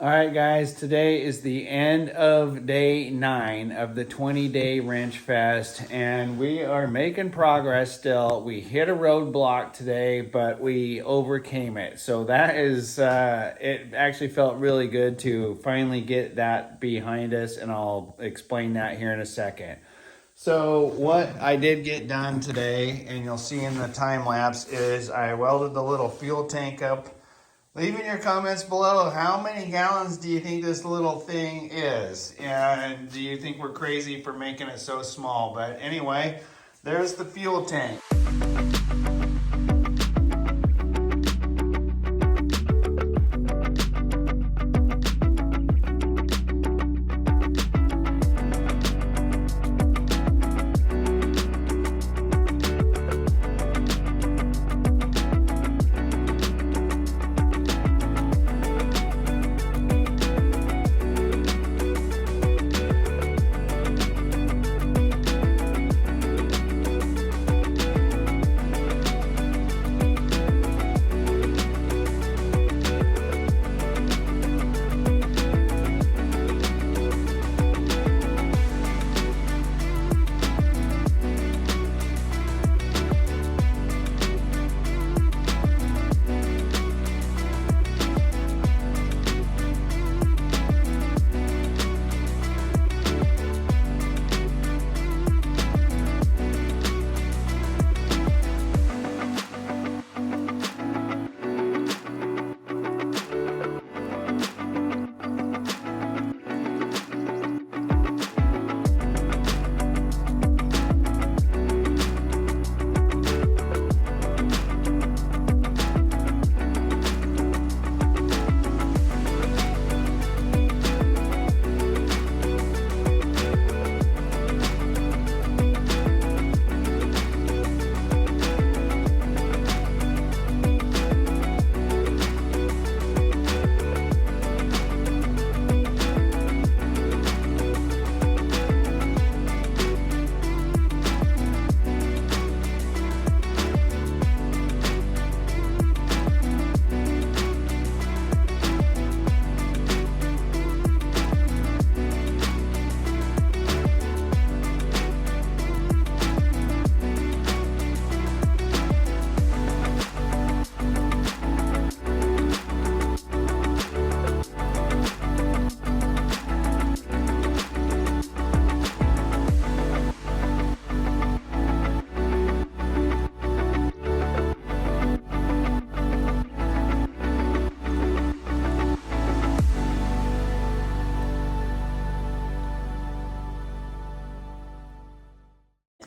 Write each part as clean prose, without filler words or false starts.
All right, guys, today is the end of day 9 of the 20-day Wrench Fest, and we are making progress still. We hit a roadblock today, but we overcame it. So that is, it actually felt really good to finally get that behind us, and I'll explain that here in a second. So what I did get done today, and you'll see in the time lapse, is I welded the little fuel tank up. Leave in your comments below, how many gallons do you think this little thing is? And do you think we're crazy for making it so small? But anyway, there's the fuel tank.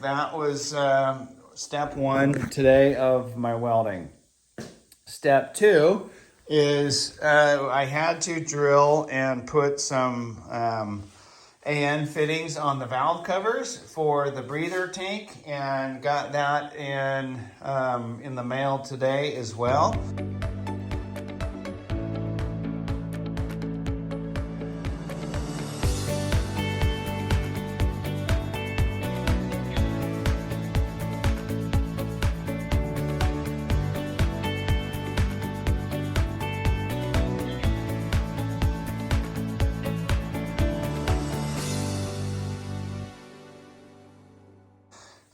That was step 1 today of my welding. Step 2 is I had to drill and put some AN fittings on the valve covers for the breather tank, and got that in the mail today as well.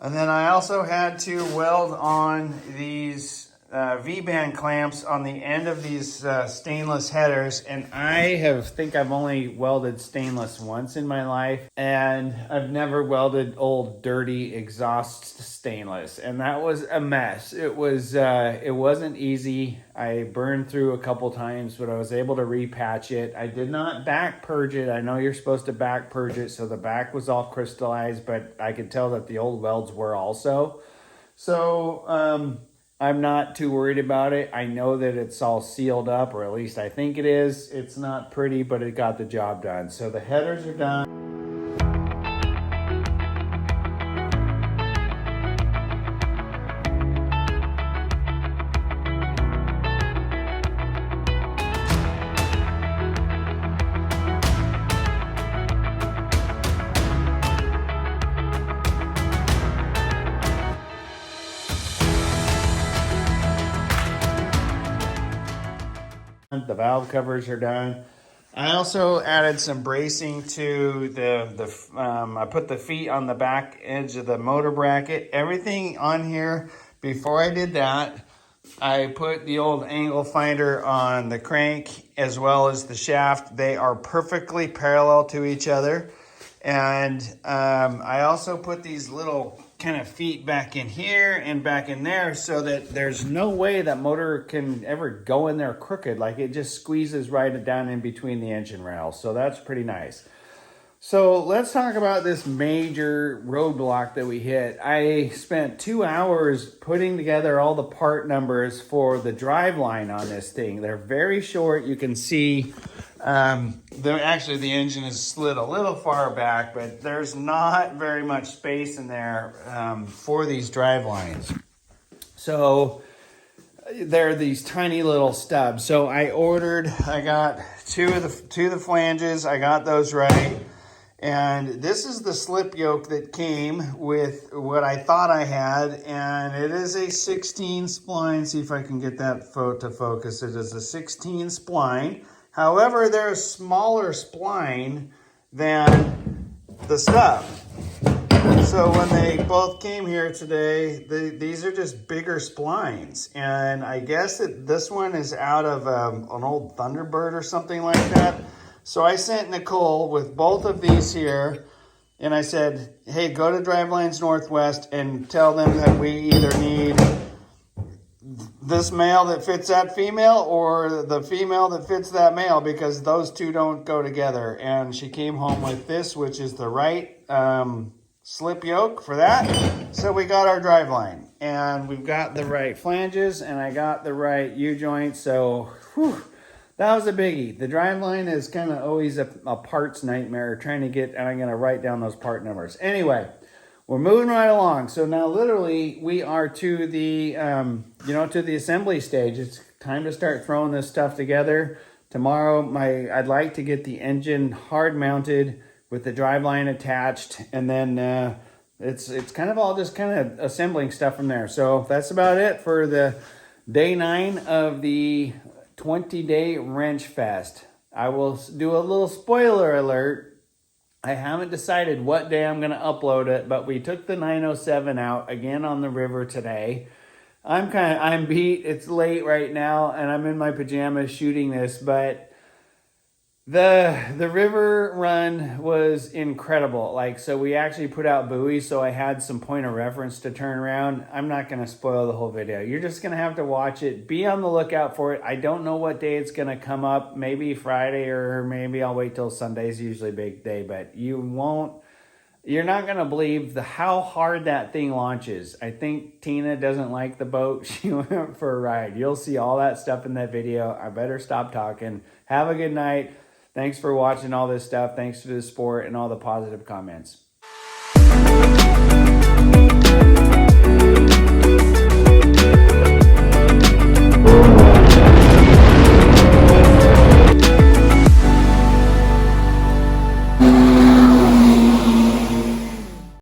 And then I also had to weld on these V-band clamps on the end of these stainless headers. And I think I've only welded stainless once in my life. And I've never welded old, dirty exhaust stainless. And that was a mess. It wasn't easy. I burned through a couple times, but I was able to repatch it. I did not back purge it. I know you're supposed to back purge it, so the back was all crystallized, but I could tell that the old welds were also. So I'm not too worried about it. I know that it's all sealed up, or at least I think it is. It's not pretty, but it got the job done. So the headers are done. The valve covers are done. I also added some bracing to I put the feet on the back edge of the motor bracket. Everything on here, before I did that, I put the old angle finder on the crank as well as the shaft. They are perfectly parallel to each other. And I also put these little kind of feet back in here and back in there so that there's no way that motor can ever go in there crooked. Like it just squeezes right down in between the engine rails. So that's pretty nice. So let's talk about this major roadblock that we hit. I spent 2 hours putting together all the part numbers for the driveline on this thing. They're very short. You can see actually the engine is slid a little far back, but there's not very much space in there for these drive lines. So they're these tiny little stubs. So I got two of the flanges. I got those right. And this is the slip yoke that came with what I thought I had, and it is a 16 spline. See if I can get that to focus. It is a 16 spline. However, they're a smaller spline than the stub. So when they both came here today, these are just bigger splines. And I guess that this one is out of an old Thunderbird or something like that. So I sent Nicole with both of these here, and I said, hey, go to Drivelines Northwest and tell them that we either need this male that fits that female or the female that fits that male, because those two don't go together. And she came home with this, which is the right slip yoke for that. So we got our driveline, and we've got the right flanges, and I got the right U-joint. So, whew. That was a biggie. The driveline is kind of always a parts nightmare trying to get, and I'm going to write down those part numbers. Anyway, we're moving right along. So now literally we are to the, to the assembly stage. It's time to start throwing this stuff together. Tomorrow, I'd like to get the engine hard mounted with the driveline attached, and then it's kind of all just kind of assembling stuff from there. So that's about it for the day 9 of the 20-day wrench fest. I will do a little spoiler alert. I haven't decided what day I'm going to upload it, but we took the 907 out again on the river today. I'm beat. It's late right now, and I'm in my pajamas shooting this, but the river run was incredible. So we actually put out buoys, so I had some point of reference to turn around. I'm not going to spoil the whole video. You're just going to have to watch it. Be on the lookout for it. I don't know what day it's going to come up. Maybe Friday, or maybe I'll wait till Sunday's usually a big day, but you're not going to believe how hard that thing launches. I think Tina doesn't like the boat. She went for a ride. You'll see all that stuff in that video. I better stop talking. Have a good night. Thanks for watching all this stuff. Thanks for the support and all the positive comments.